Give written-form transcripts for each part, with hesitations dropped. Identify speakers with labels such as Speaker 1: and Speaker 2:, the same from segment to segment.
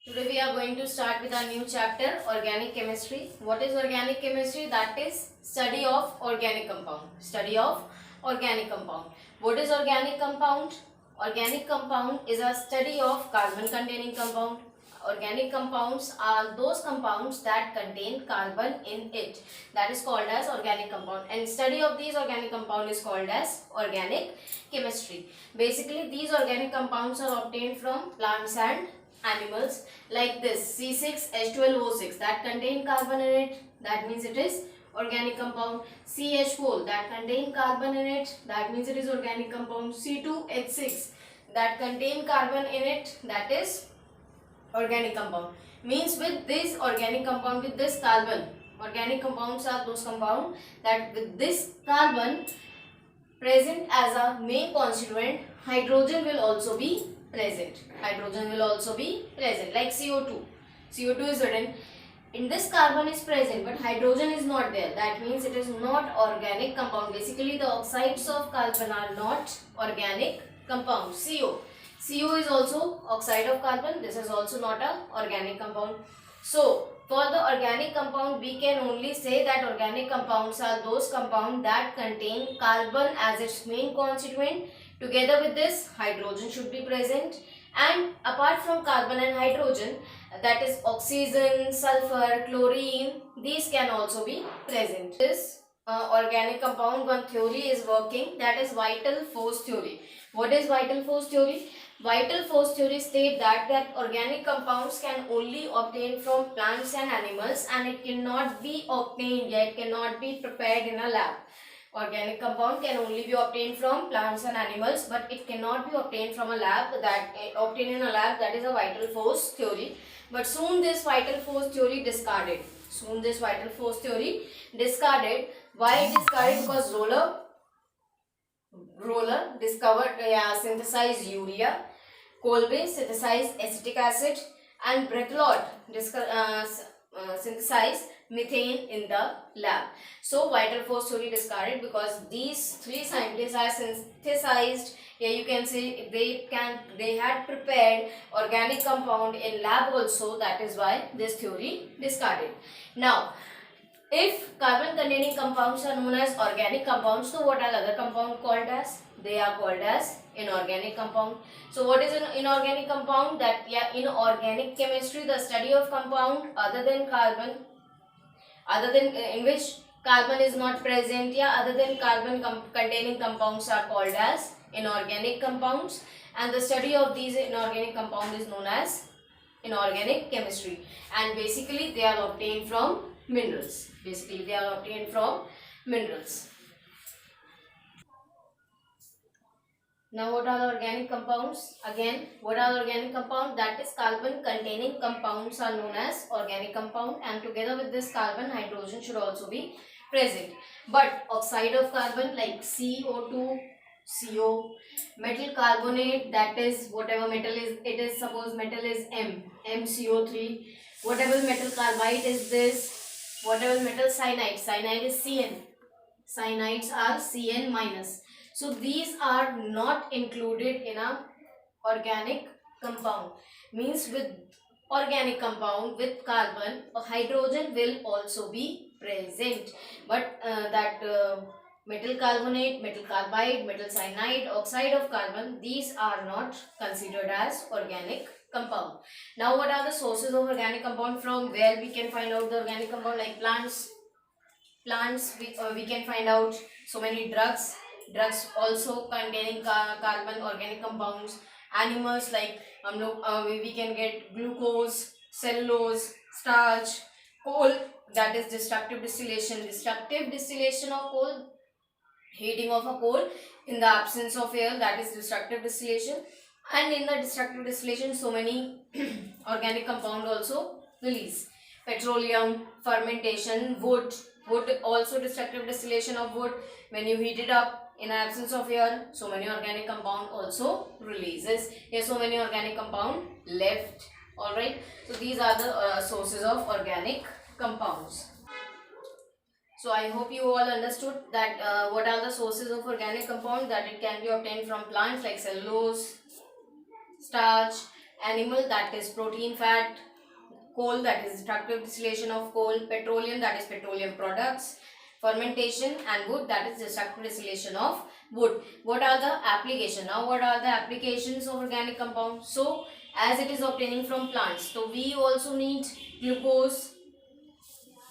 Speaker 1: Today we are going to start with our new chapter, organic chemistry. What is organic chemistry? That is study of organic compound. Study of organic compound. What is organic compound? Organic compound is a study of carbon containing compound. Organic compounds are those compounds that contain carbon in it. That is called as organic compound. And study of these organic compound is called as organic chemistry. Basically, these organic compounds are obtained from plants and animals, like this C6H12O6 that contain carbon in it, that means it is organic compound. CH4 that contain carbon in it, that means it is organic compound. C2H6 that contain carbon in it, that is organic compound. Means with this organic compound, with this carbon, organic compounds are those compounds that with this carbon present as a main constituent, hydrogen will also be present. Hydrogen will also be present, like CO2. CO2 is written. In this carbon is present, but hydrogen is not there. That means it is not organic compound. Basically, the oxides of carbon are not organic compound. CO is also oxide of carbon. This is also not a organic compound. So, for the organic compound, we can only say that organic compounds are those compounds that contain carbon as its main constituent. Together with this, hydrogen should be present, and apart from carbon and hydrogen, that is oxygen, sulfur, chlorine, these can also be present. This organic compound, one theory is working, that is vital force theory. What is vital force theory? Vital force theory states that organic compounds can only obtain from plants and animals, and it cannot be obtained, yet cannot be prepared in a lab. Organic compound can only be obtained from plants and animals, but it cannot be obtained from a lab. That obtained in a lab, that is a vital force theory. But soon this vital force theory discarded. Soon this vital force theory discarded. Why discarded? Because Roller discovered, synthesized urea. Kolbe synthesized acetic acid, and Berthelot synthesized methane in the lab. So vital force theory discarded because these three scientists are synthesized. Here you can see they had prepared organic compound in lab also. That is why this theory discarded. Now, if carbon containing compounds are known as organic compounds, so what are other compounds called as? They are called as inorganic compound. So what is an inorganic compound? That in organic chemistry, the study of compound other than carbon, in which carbon is not present, other than carbon containing compounds are called as inorganic compounds, and the study of these inorganic compounds is known as inorganic chemistry. And basically they are obtained from minerals. Now what are the organic compounds? Again, what are the organic compounds? That is carbon containing compounds are known as organic compound, and together with this carbon, hydrogen should also be present. But oxide of carbon like CO2, CO, metal carbonate, that is whatever metal is, it is, suppose metal is MCO3, whatever metal carbide is this, whatever metal cyanide is CN, cyanides are CN minus. So these are not included in a organic compound. Means with organic compound with carbon, hydrogen will also be present. But metal carbonate, metal carbide, metal cyanide, oxide of carbon, these are not considered as organic compound. Now what are the sources of organic compound? From where we can find out the organic compound? Like plants we can find out so many drugs also containing carbon, organic compounds. Animals, like we can get glucose, cellulose, starch. Coal, that is destructive distillation of coal, heating of a coal in the absence of air, that is destructive distillation. And in the destructive distillation, so many organic compound also release. Petroleum, fermentation, wood also destructive distillation of wood. When you heat it up in absence of air, so many organic compound also releases. Here so many organic compound left. Alright, so these are the sources of organic compounds. So I hope you all understood that what are the sources of organic compound, that it can be obtained from plants like cellulose, starch, animal, that is protein, fat, coal, that is destructive distillation of coal, petroleum, that is petroleum products, fermentation, and wood, that is destructive distillation of wood. What are the applications? Now what are the applications of organic compound? So as it is obtaining from plants, so we also need glucose,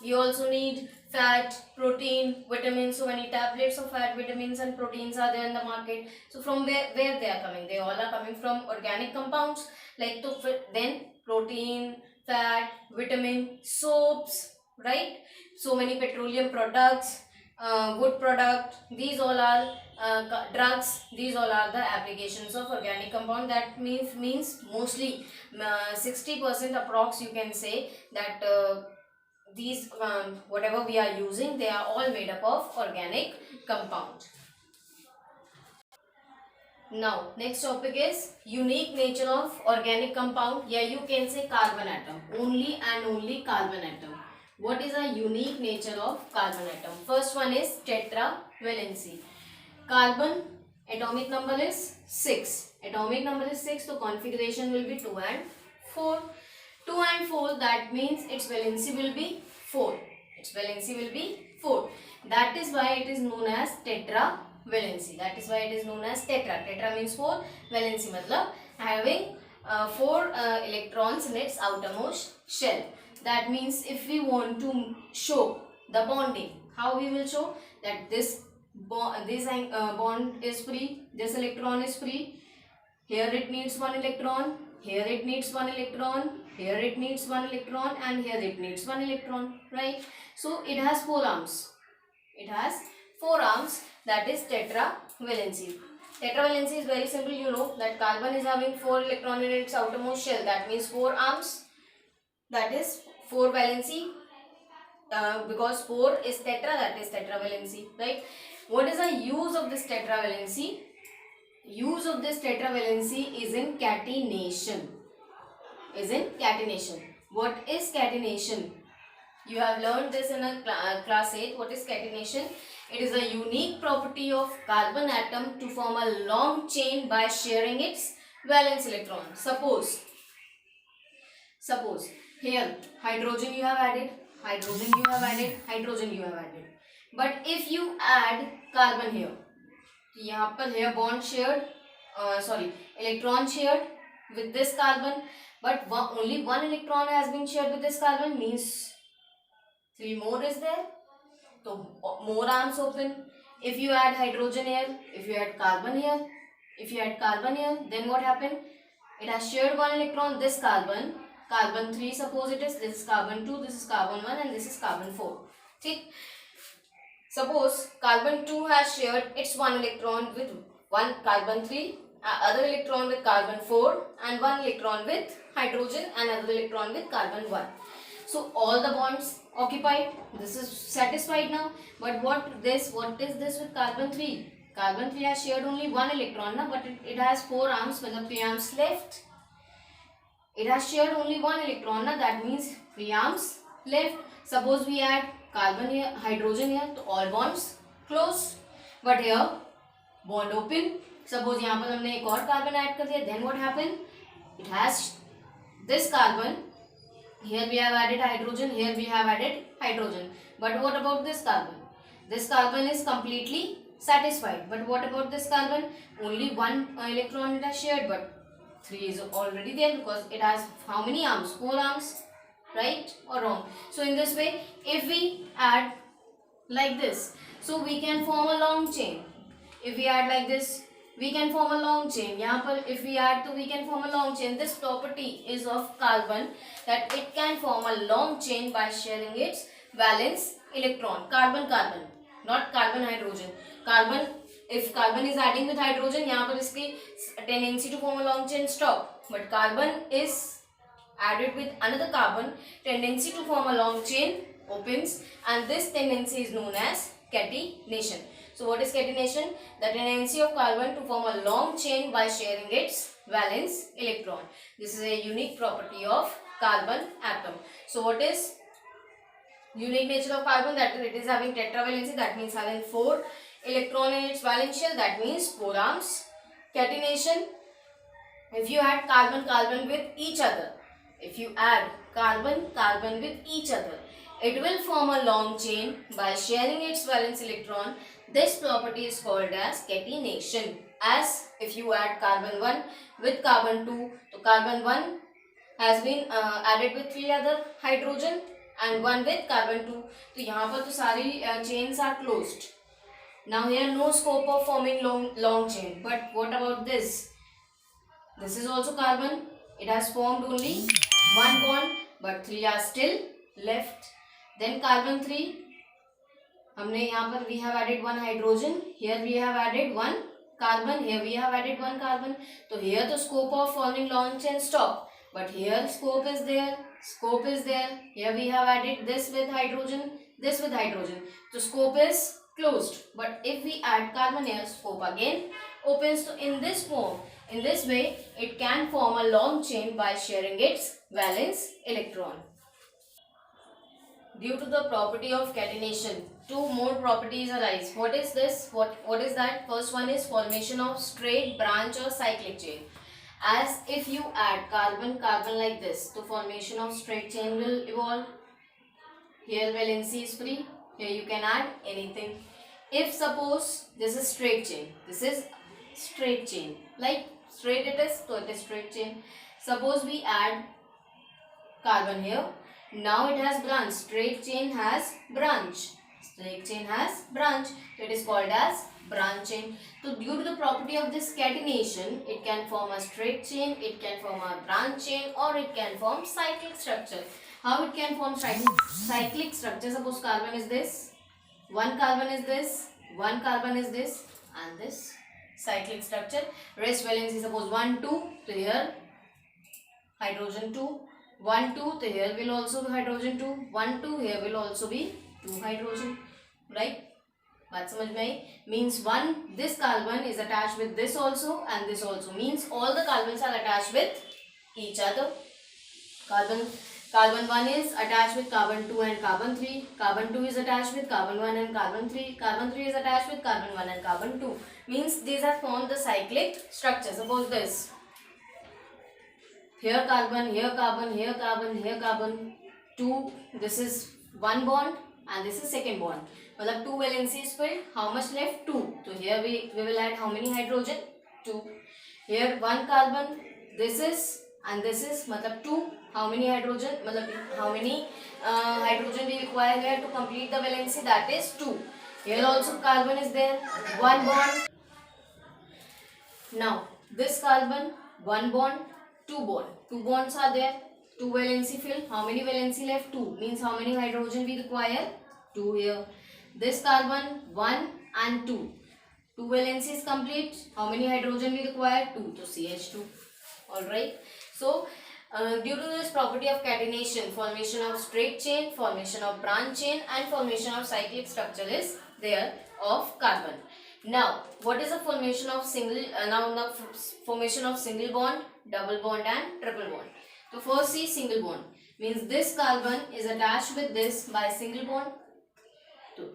Speaker 1: we also need fat, protein, vitamins. So many tablets of fat, vitamins and proteins are there in the market. So from where they are coming? They all are coming from organic compounds, like to then protein, fat, vitamin, soaps, right? So many petroleum products, wood product, these all are drugs, these all are the applications of organic compound. That means mostly 60% approx, you can say that these whatever we are using, they are all made up of organic compound. Now next topic is unique nature of organic compound. Yeah, you can say carbon atom, only and only carbon atom. What is a unique nature of carbon atom? First one is tetravalency. Carbon atomic number is 6. Atomic number is 6, so configuration will be 2 and 4. 2 and 4, that means its valency will be 4. Its valency will be 4. That is why it is known as tetravalency. That is why it is known as tetra. Tetra means 4. Valency matlab having 4 electrons in its outermost shell. That means if we want to show the bonding, how we will show that this bond is free, this electron is free, here it needs 1 electron, here it needs 1 electron, here it needs 1 electron, and here it needs 1 electron, right? So it has 4 arms. It has 4 arms, that is tetravalency. Tetravalency is very simple, you know that carbon is having 4 electrons in its outermost shell, that means 4 arms, that is 4 valency, because 4 is tetra, that is tetravalency, right? What is the use of this tetravalency? Use of this tetravalency is in catenation. What is catenation? You have learned this in a class 8. What is catenation? It is a unique property of carbon atom to form a long chain by sharing its valence electron. Suppose here hydrogen you have added, hydrogen you have added, hydrogen you have added. But if you add carbon here, यहाँ पर here bond shared, electron shared with this carbon, but only 1 electron has been shared with this carbon, means 3 more is there, so more arms open. If you add hydrogen here, if you add carbon here, then what happened? It has shared 1 electron, this carbon 3, suppose it is, this is carbon 2, this is carbon 1, and this is carbon 4. ठीक? Suppose carbon 2 has shared its 1 electron with carbon 3, other electron with carbon 4, and 1 electron with hydrogen, and another electron with carbon 1. So all the bonds occupied, this is satisfied now. But what is this with carbon 3? Carbon 3 has shared only 1 electron, but it has 4 arms, 3 arms left. It has shared only 1 electron, that means 3 arms left. Suppose we add carbon here, hydrogen here, so all bonds close. But here bond open. Suppose यहाँ पर हमने एक और carbon add कर दिया, then what happened? It has this carbon. Here we have added hydrogen, here we have added hydrogen. But what about this carbon? This carbon is completely satisfied. But what about this carbon? Only 1 electron it has shared, but 3 is already there because it has how many arms? 4 arms, right or wrong? So in this way, if we add like this, so we can form a long chain. If we add like this, we can form a long chain. यहाँ पर if we add, तो we can form a long chain. This property is of carbon that it can form a long chain by sharing its valence electron. Carbon, not carbon hydrogen. Carbon, if carbon is adding with hydrogen, यहाँ पर इसकी tendency to form a long chain stop. But carbon is added with another carbon, tendency to form a long chain opens, and this tendency is known as catenation. So what is catenation? The tendency of carbon to form a long chain by sharing its valence electron. This is a unique property of carbon atom. So what is unique nature of carbon? That it is having tetravalency, that means having 4 electron in its valence shell, that means 4 arms. Catenation, if you add carbon with each other, if you add carbon with each other, it will form a long chain by sharing its valence electron. This property is called as catenation. As if you add carbon 1 with carbon 2, so carbon 1 has been added with 3 other hydrogen and 1 with carbon 2. तो यहाँ पर तो सारी chains are closed. Now here no scope of forming long chain. But what about this? This is also carbon. It has formed only one bond, but 3 are still left. Then carbon 3. हमने यहाँ पर we have added one hydrogen. Here we have added one carbon. Here we have added one carbon. So here the scope of forming long chain stop. But here scope is there. Scope is there. Here we have added this with hydrogen. This with hydrogen. So scope is closed. But if we add carbon here, scope again opens. So in this form, in this way, it can form a long chain by sharing its valence electron. Due to the property of catenation, two more properties arise. What is this? What is that? First one is formation of straight branch or cyclic chain. As if you add carbon like this, the formation of straight chain will evolve. Here valency is free. Here you can add anything. If suppose this is straight chain, this is straight chain, like straight it is, so it is straight chain. Suppose we add carbon here. Now it has branch. Straight chain has branch. Straight chain has branch. So it is called as branch chain. So due to the property of this catenation, it can form a straight chain, it can form a branch chain, or it can form cyclic structure. How it can form cyclic structure? Suppose carbon is this, one carbon is this, one carbon is this, and this cyclic structure. Rest valency, suppose 1, 2, so here hydrogen 2, 1, 2, so here will also be hydrogen 2, 1, 2, here will also be 2 hydrogen, right? बात समझ में आई? Means one, this carbon is attached with this also and this also. Means all the carbons are attached with each other. Carbon 1 is attached with carbon 2 and carbon 3. Carbon 2 is attached with carbon 1 and carbon 3. Carbon 3 is attached with carbon 1 and carbon 2. Means these are formed the cyclic structure. Suppose this. Here carbon, here carbon, here carbon, here carbon. 2. This is one bond and this is second bond. मतलब 2 valency is filled. How much left? 2. So here we will add how many hydrogen? 2. Here one carbon. This is and this is मतलब 2. How many hydrogen? मतलब how many hydrogen we require here to complete the valency? That is 2. Here also carbon is there. One bond. Now this carbon, one bond, two bond. Two bonds are there. 2 valency filled. How many valency left? 2. Means how many hydrogen we require? 2 here. This carbon 1 and 2. 2 valency is complete. How many hydrogen we require? 2. So CH2. Alright. So due to this property of catenation, formation of straight chain, formation of branch chain and formation of cyclic structure is there of carbon. Now what is the formation of formation of single bond, double bond and triple bond. So first see single bond. Means this carbon is attached with this by single bond. So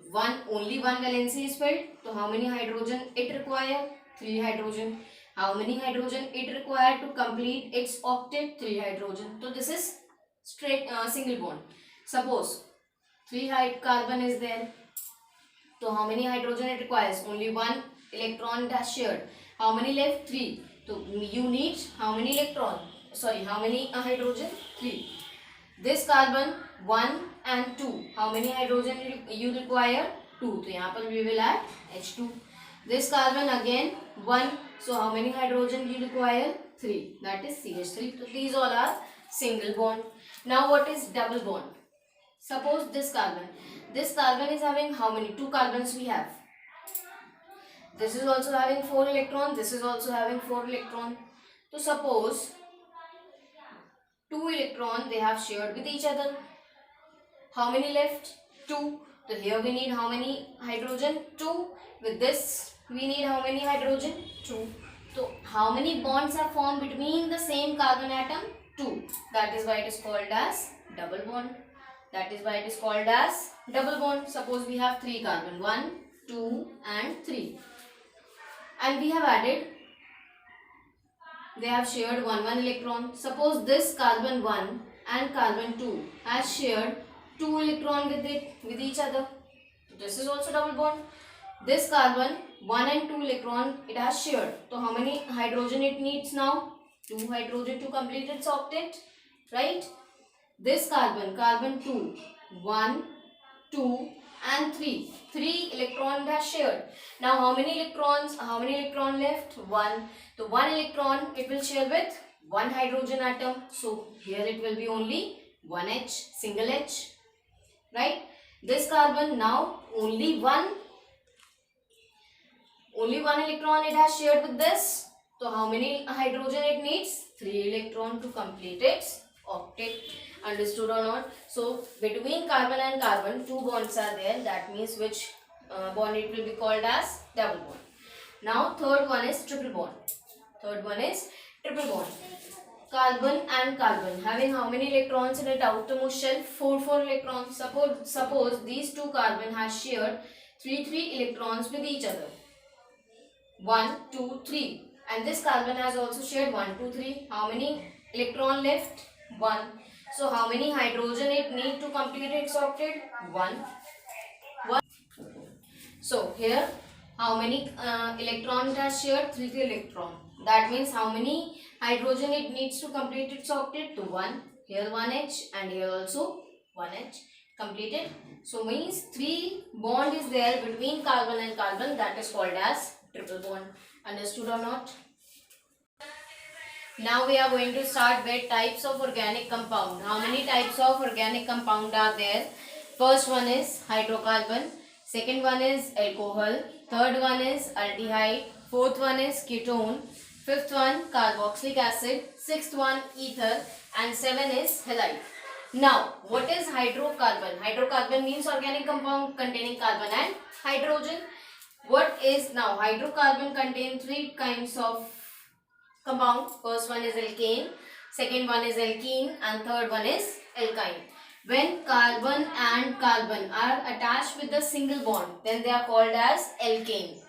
Speaker 1: only one valency is filled. So how many hydrogen it require? 3 hydrogen. How many hydrogen it required to complete its octet? 3 hydrogen. So this is straight single bond. Suppose 3 carbon is there. So how many hydrogen it requires? Only one electron it has shared. How many left? 3. So you need how many electron? Sorry, how many hydrogen? 3. This carbon 1 and 2. How many hydrogen you require? 2. So यहाँ पर we will add H2. This carbon again 1. So how many hydrogen you require? 3. That is CH3. So these all are single bond. Now what is double bond? Suppose this carbon. This carbon is having how many? 2 carbons we have. This is also having 4 electrons. This is also having 4 electrons. So suppose 2 electrons they have shared with each other. How many left? 2. So here we need how many hydrogen? 2. With this we need how many hydrogen? 2. So how many bonds are formed between the same carbon atom? 2. That is why it is called as double bond. That is why it is called as double bond. Suppose we have 3 carbon. 1, 2 and 3. And we have added they have shared one electron. Suppose this carbon 1 and carbon 2 has shared 2 electron with each other. This is also double bond. This carbon 1 and 2 electron it has shared. So how many hydrogen it needs now? 2 hydrogen to complete its octet, right? This carbon 2, 1, 2 and 3. 3 electron has shared. Now how many electron left? 1. So 1 electron it will share with 1 hydrogen atom. So here it will be only 1 H, single H, right? This carbon now only one electron it has shared with this. So how many hydrogen it needs? 3 electron to complete its octet. Understood or not? So between carbon and carbon 2 bonds are there. That means which bond it will be called as double bond. Now third one is triple bond. Carbon and carbon having how many electrons in its outermost shell? 4 electrons. Suppose these two carbon has shared 3 electrons with each other. 1, 2, 3. And this carbon has also shared 1, 2, 3. How many electron left? 1. So how many hydrogen it need to complete its octet? 1. So here how many electron it has shared? 3 electron. That means how many hydrogen it needs to complete its octet? To 1. Here 1 H and here also 1 H completed. So means 3 bond is there between carbon and carbon, that is called as triple bond. Understood or not? Now we are going to start with types of organic compound. How many types of organic compound are there? First one is hydrocarbon. Second one is alcohol. Third one is aldehyde. Fourth one is ketone. Fifth one carboxylic acid. Sixth one ether. And 7 is halide. Now what is hydrocarbon? Hydrocarbon means organic compound containing carbon and hydrogen. What is now hydrocarbon contain 3 kinds of compound. First one is alkane, second one is alkene and third one is alkyne. When carbon and carbon are attached with a single bond, then they are called as alkane.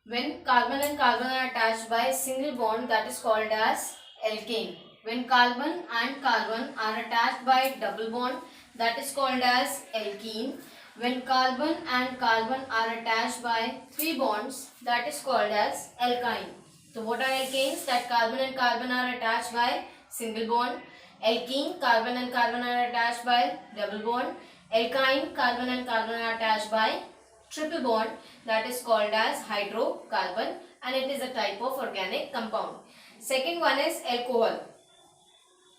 Speaker 1: When carbon and carbon are attached by a single bond, that is called as alkane. When carbon and carbon are attached by a double bond, that is called as alkene. When carbon and carbon are attached by 3 bonds, that is called as alkyne. So what are alkanes? That carbon and carbon are attached by single bond. Alkene, carbon and carbon are attached by double bond. Alkyne, carbon and carbon are attached by triple bond, that is called as hydrocarbon, and it is a type of organic compound. Second one is alcohol.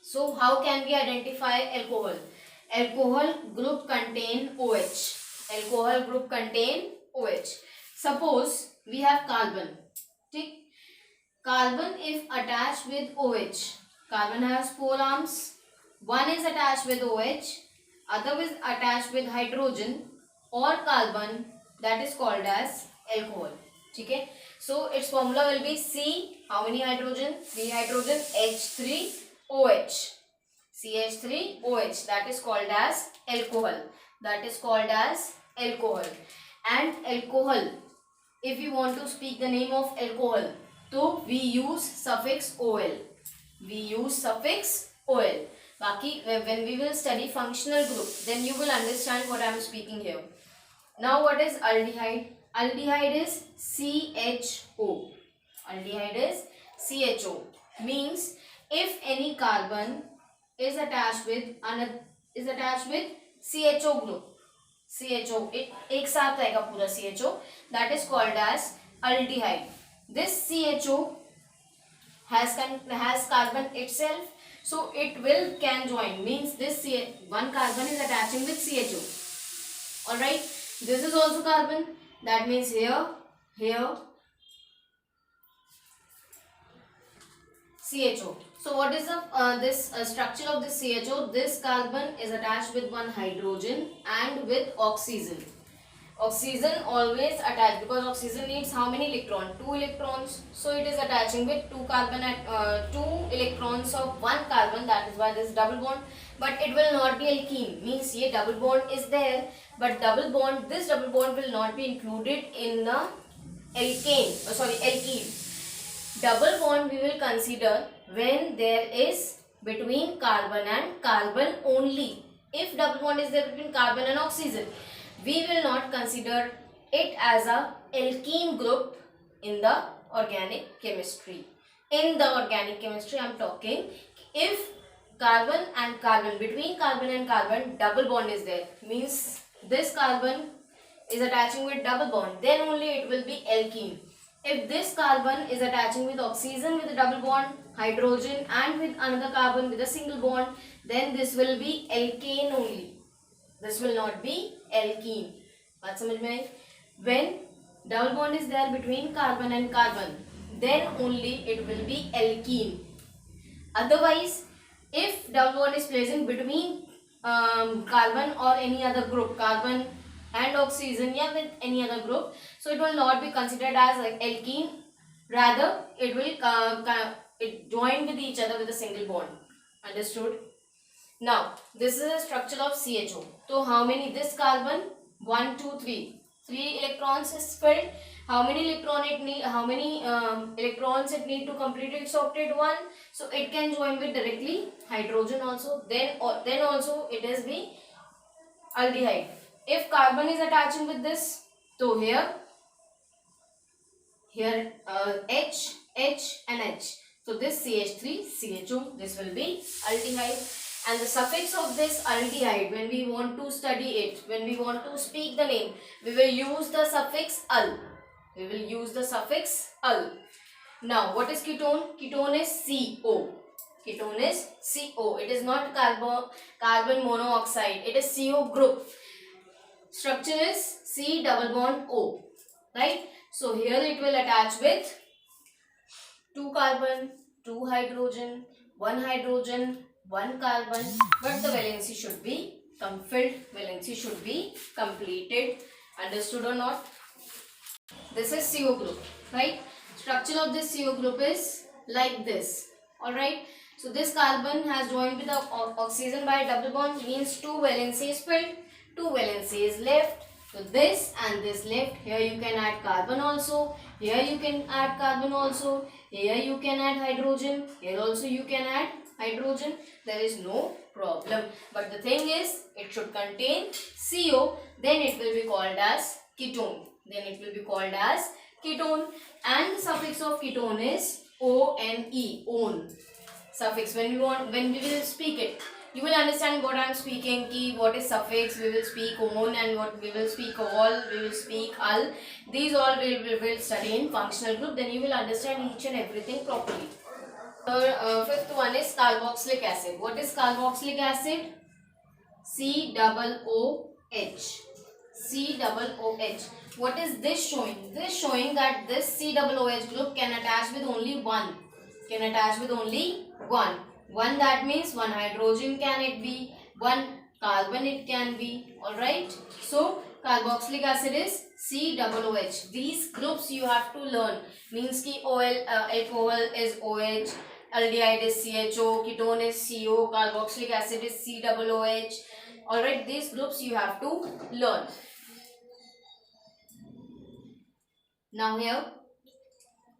Speaker 1: So how can we identify alcohol? Alcohol group contain OH. Suppose we have carbon. Carbon if attached with OH, carbon has 4 arms. One is attached with OH, other is attached with hydrogen or carbon, that is called as alcohol. Okay? So its formula will be C. How many hydrogen? 3 hydrogen, H3OH. CH3OH, that is called as alcohol. And alcohol, if you want to speak the name of alcohol, so we use suffix OL. Baki, when we will study functional group, then you will understand what I am speaking here. Now what is aldehyde? Aldehyde is CHO. Means if any carbon is attached with CHO group. एक साथ रहेगा पूरा CHO. That is called as aldehyde. This CHO has carbon itself, so it can join. Means this one carbon is attaching with CHO. All right. This is also carbon. That means here CHO. So what is this structure of this CHO? This carbon is attached with one hydrogen and with oxygen. Oxygen always attached because oxygen needs how many electrons? 2 electrons. So it is attaching with 2 electrons of one carbon. That is why this is double bond. But it will not be alkene. Means ये double bond is there, but this double bond will not be included in the alkene. Double bond we will consider when there is between carbon and carbon only. If double bond is there between carbon and oxygen, we will not consider it as a alkene group in the organic chemistry. In the organic chemistry I am talking, if carbon and carbon, between carbon and carbon double bond is there, means this carbon is attaching with double bond, then only it will be alkene. If this carbon is attaching with oxygen with a double bond, hydrogen and with another carbon with a single bond, then this will be alkane only. This will not be alkene. बात समझ में आई? When double bond is there between carbon and carbon, then only it will be alkene. Otherwise, if double bond is present between carbon or any other group, carbon and oxygen, yeah, with any other group, so it will not be considered as alkene. Rather, it will it join with each other with a single bond. Understood? Now, this is a structure of CHO. So, how many this carbon? 1, 2, 3. 3 electrons is filled. How many electrons it need to complete its octet? 1. So it can join with directly hydrogen also. Then also it is the aldehyde. If carbon is attaching with this, so here H and H. So this CH3 CHO, this will be aldehyde. And the suffix of this aldehyde, when we want to study it, when we want to speak the name, we will use the suffix al. We will use the suffix al. Now, what is ketone? Ketone is CO. Ketone is CO. It is not carbon monoxide. It is CO group. Structure is C double bond O. Right? So, here it will attach with 2 carbon, 2 hydrogen, 1 hydrogen, 1 carbon, but the valency should be filled. Valency should be completed. Understood or not? This is CO group, right? Structure of this CO group is like this. Alright. So this carbon has joined with the oxygen by double bond, means 2 valency is filled, 2 valency is left. So this and this left. Here you can add carbon also. Here you can add carbon also. Here you can add hydrogen. Here also you can add hydrogen. There is no problem. But the thing is, it should contain CO. Then it will be called as ketone. Then it will be called as ketone. And the suffix of ketone is ONE. One. Suffix. When we will speak it, you will understand what I am speaking. Ki what is suffix? We will speak on, and what we will speak all. We will speak al. These all we will study in functional group. Then you will understand each and everything properly. Fifth one is carboxylic acid. What is carboxylic acid? COOH. COOH. What is this showing? This showing that this COOH group can attach with only one. Can attach with only one. One, that means 1 hydrogen can it be, 1 carbon it can be. Alright. So carboxylic acid is COOH. These groups you have to learn. Means ki alcohol is OH, aldehyde is CHO, ketone is CO, carboxylic acid is COOH. Alright, these groups you have to learn. Now here,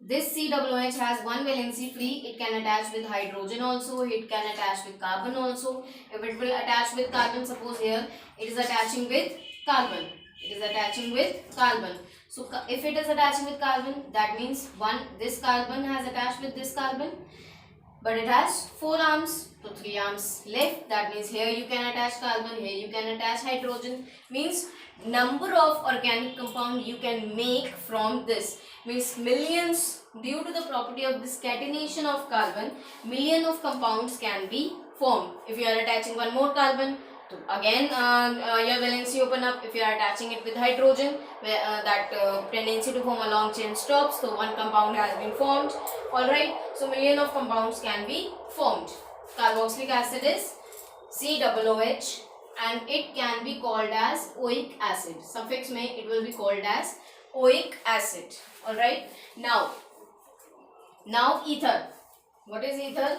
Speaker 1: this COOH has 1 valency free. It can attach with hydrogen also. It can attach with carbon also. If it will attach with carbon, suppose here it is attaching with carbon. It is attaching with carbon. So if it is attaching with carbon, that means this carbon has attached with this carbon, but it has 4 arms, so 3 arms left. That means here you can attach carbon, here you can attach hydrogen. Means number of organic compound you can make from this. Means millions, due to the property of this catenation of carbon, million of compounds can be formed. If you are attaching one more carbon, so again your valency open up. If you are attaching it with hydrogen, that tendency to form a long chain stops. So one compound has been formed. Alright, so million of compounds can be formed. Carboxylic acid is COOH and it can be called as oic acid. Suffix mein it will be called as oic acid. Alright, now ether. What is ether?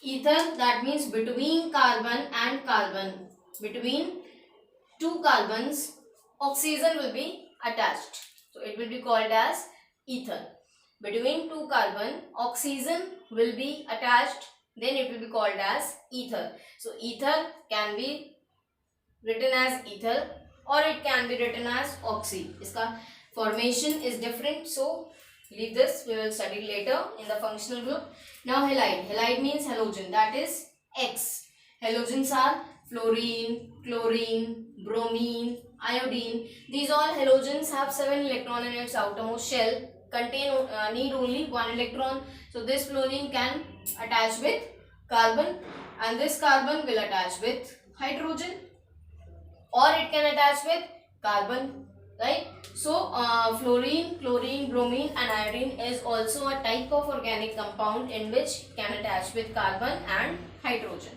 Speaker 1: Ether, that means between carbon and carbon, between 2 carbons, oxygen will be attached. So it will be called as ether. Between two carbon, oxygen will be attached, then it will be called as ether. So ether can be written as ether or it can be written as oxy. Iska formation is different, so leave this, we will study later in the functional group. Now halide. Halide means halogen, that is X. Halogens are fluorine, chlorine, bromine, iodine. These all halogens have 7 electrons in its outermost shell, need only 1 electron. So this fluorine can attach with carbon and this carbon will attach with hydrogen, or it can attach with carbon, right? So fluorine, chlorine, bromine and iodine is also a type of organic compound in which can attach with carbon and hydrogen.